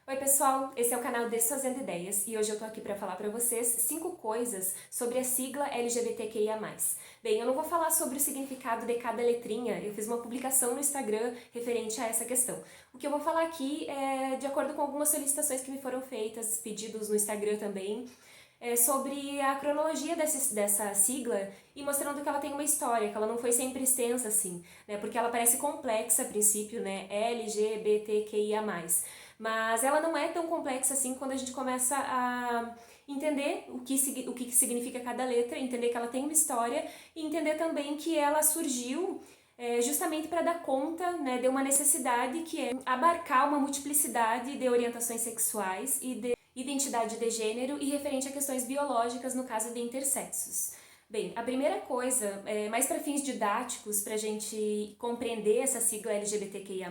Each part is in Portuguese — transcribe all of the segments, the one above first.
Oi pessoal, esse é o canal Desfazendo Ideias e hoje eu tô aqui para falar para vocês 5 coisas sobre a sigla LGBTQIA+. Bem, eu não vou falar sobre o significado de cada letrinha, eu fiz uma publicação no Instagram referente a essa questão. O que eu vou falar aqui é de acordo com algumas solicitações que me foram feitas, pedidos no Instagram também, sobre a cronologia dessa sigla e mostrando que ela tem uma história, que ela não foi sempre extensa assim, né, porque ela parece complexa a princípio, né, LGBTQIA+. Mas ela não é tão complexa assim quando a gente começa a entender o que significa cada letra, entender que ela tem uma história e entender também que ela surgiu justamente para dar conta, né, de uma necessidade que é abarcar uma multiplicidade de orientações sexuais e de identidade de gênero e referente a questões biológicas, no caso de intersexos. Bem, a primeira coisa, mais para fins didáticos, para a gente compreender essa sigla LGBTQIA+,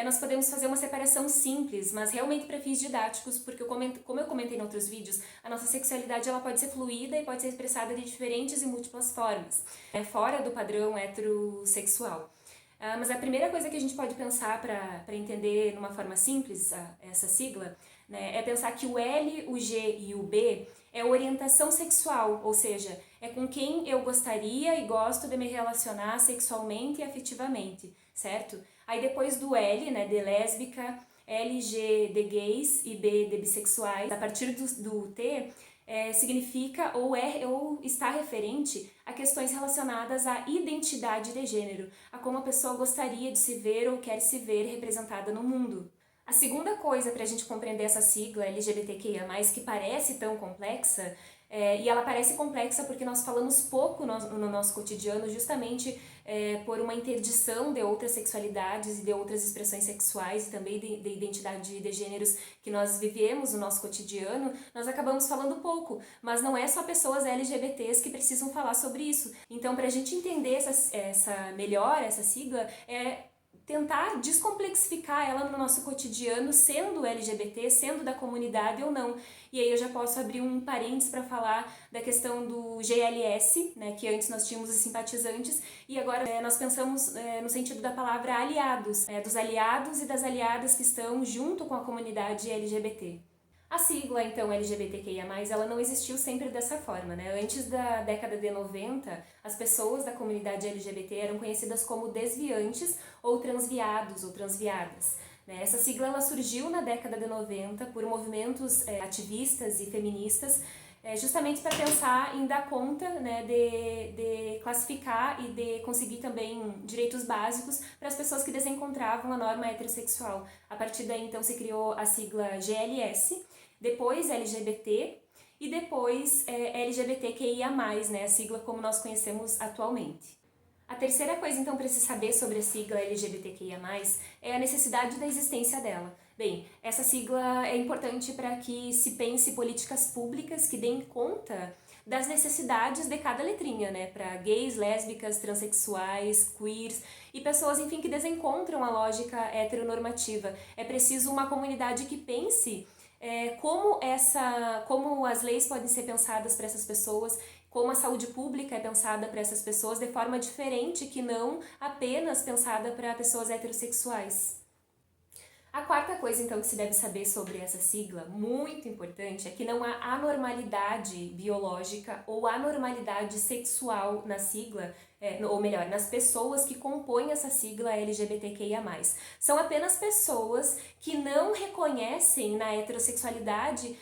nós podemos fazer uma separação simples, mas realmente para fins didáticos, porque como eu comentei em outros vídeos, a nossa sexualidade ela pode ser fluida e pode ser expressada de diferentes e múltiplas formas, fora do padrão heterossexual. Mas a primeira coisa que a gente pode pensar para entender de uma forma simples essa sigla, né, é pensar que o L, o G e o B é orientação sexual, ou seja, é com quem eu gostaria e gosto de me relacionar sexualmente e afetivamente, certo? Aí depois do L, né, de lésbica, L, G de gays e B de bissexuais, a partir do T, significa ou está referente a questões relacionadas à identidade de gênero, a como a pessoa gostaria de se ver ou quer se ver representada no mundo. A segunda coisa para a gente compreender essa sigla LGBTQIA+, que parece tão complexa, e ela parece complexa porque nós falamos pouco no nosso cotidiano justamente por uma interdição de outras sexualidades e de outras expressões sexuais e também de identidade de gêneros que nós vivemos no nosso cotidiano, nós acabamos falando pouco, mas não é só pessoas LGBTs que precisam falar sobre isso. Então, para a gente entender essa sigla, tentar descomplexificar ela no nosso cotidiano, sendo LGBT, sendo da comunidade ou não. E aí eu já posso abrir um parênteses para falar da questão do GLS, né, que antes nós tínhamos os simpatizantes, e agora nós pensamos no sentido da palavra aliados, dos aliados e das aliadas que estão junto com a comunidade LGBT. A sigla, então, LGBTQIA+, ela não existiu sempre dessa forma, né? Antes da década de 90, as pessoas da comunidade LGBT eram conhecidas como desviantes ou transviados ou transviadas. Essa sigla ela surgiu na década de 90 por movimentos ativistas e feministas, justamente para pensar em dar conta, né, de classificar e de conseguir também direitos básicos para as pessoas que desencontravam a norma heterossexual. A partir daí, então, se criou a sigla GLS, depois LGBT e depois LGBTQIA+, né, a sigla como nós conhecemos atualmente. A terceira coisa, então, para se saber sobre a sigla LGBTQIA+, é a necessidade da existência dela. Bem, essa sigla é importante para que se pense políticas públicas que deem conta das necessidades de cada letrinha, né, para gays, lésbicas, transexuais, queers e pessoas, enfim, que desencontram a lógica heteronormativa. É preciso uma comunidade que pense como as leis podem ser pensadas para essas pessoas, como a saúde pública é pensada para essas pessoas de forma diferente que não apenas pensada para pessoas heterossexuais. A quarta coisa, então, que se deve saber sobre essa sigla, muito importante, é que não há anormalidade biológica ou anormalidade sexual na sigla, ou melhor, nas pessoas que compõem essa sigla LGBTQIA+. São apenas pessoas que não reconhecem na heterossexualidade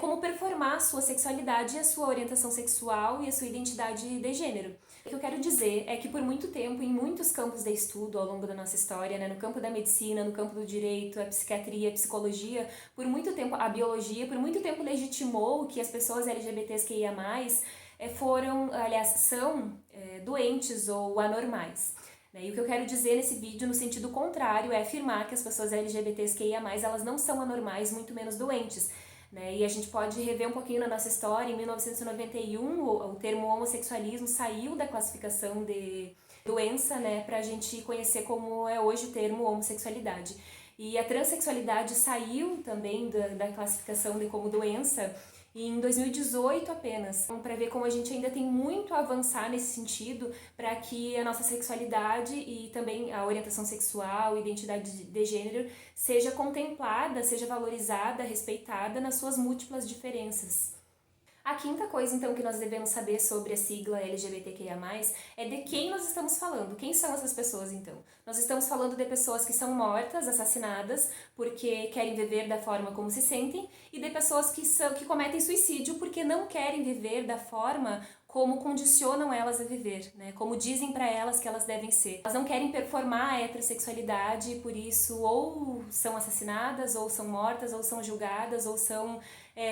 como performar a sua sexualidade, a sua orientação sexual e a sua identidade de gênero. O que eu quero dizer é que por muito tempo, em muitos campos de estudo ao longo da nossa história, né, no campo da medicina, no campo do direito, a psiquiatria, a psicologia, por muito tempo, a biologia, por muito tempo legitimou que as pessoas LGBTQIA+, são doentes ou anormais. E o que eu quero dizer nesse vídeo, no sentido contrário, é afirmar que as pessoas LGBTQIA+, elas não são anormais, muito menos doentes. E a gente pode rever um pouquinho na nossa história. Em 1991, o termo homossexualismo saiu da classificação de doença, né, para a gente conhecer como é hoje o termo homossexualidade. E a transexualidade saiu também da classificação de como doença em 2018 apenas. Então, para ver como a gente ainda tem muito a avançar nesse sentido, para que a nossa sexualidade e também a orientação sexual, identidade de gênero seja contemplada, seja valorizada, respeitada nas suas múltiplas diferenças. A quinta coisa, então, que nós devemos saber sobre a sigla LGBTQIA+, é de quem nós estamos falando. Quem são essas pessoas, então? Nós estamos falando de pessoas que são mortas, assassinadas, porque querem viver da forma como se sentem, e de pessoas que cometem suicídio porque não querem viver da forma como condicionam elas a viver, né? Como dizem para elas que elas devem ser. Elas não querem performar a heterossexualidade e por isso ou são assassinadas, ou são mortas, ou são julgadas, ou são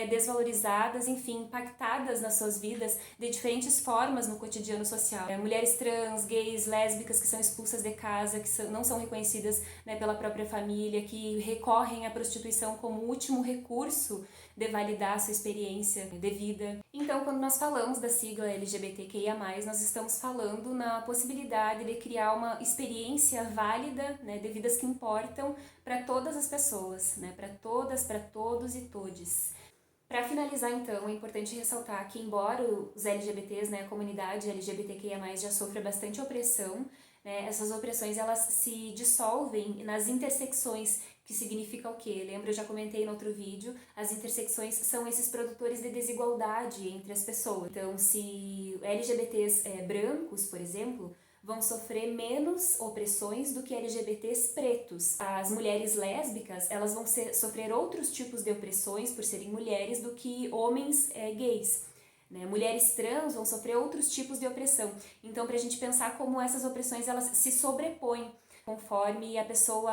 desvalorizadas, enfim, impactadas nas suas vidas de diferentes formas no cotidiano social. Mulheres trans, gays, lésbicas que são expulsas de casa, que não são reconhecidas, né, pela própria família, que recorrem à prostituição como último recurso de validar a sua experiência de vida. Então, quando nós falamos da sigla LGBTQIA+, nós estamos falando na possibilidade de criar uma experiência válida, né, de vidas que importam para todas as pessoas, né, para todas, para todos e todes. Para finalizar, então, é importante ressaltar que, embora os LGBTs, né, a comunidade LGBTQIA+, já sofra bastante opressão, né, essas opressões elas se dissolvem nas intersecções, que significa o quê? Lembra, eu já comentei no outro vídeo, as intersecções são esses produtores de desigualdade entre as pessoas. Então, se LGBTs brancos, por exemplo, vão sofrer menos opressões do que LGBTs pretos. As mulheres lésbicas, elas vão sofrer outros tipos de opressões por serem mulheres do que homens gays. Né? Mulheres trans vão sofrer outros tipos de opressão. Então, para a gente pensar como essas opressões elas se sobrepõem conforme a pessoa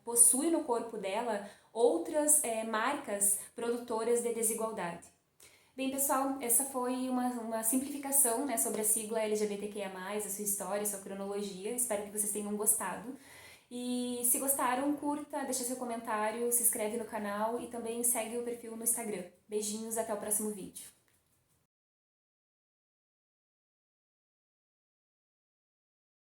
possui no corpo dela outras marcas produtoras de desigualdade. Bem, pessoal, essa foi uma simplificação, né, sobre a sigla LGBTQIA+, a sua história, a sua cronologia. Espero que vocês tenham gostado. E se gostaram, curta, deixa seu comentário, se inscreve no canal e também segue o perfil no Instagram. Beijinhos, até o próximo vídeo.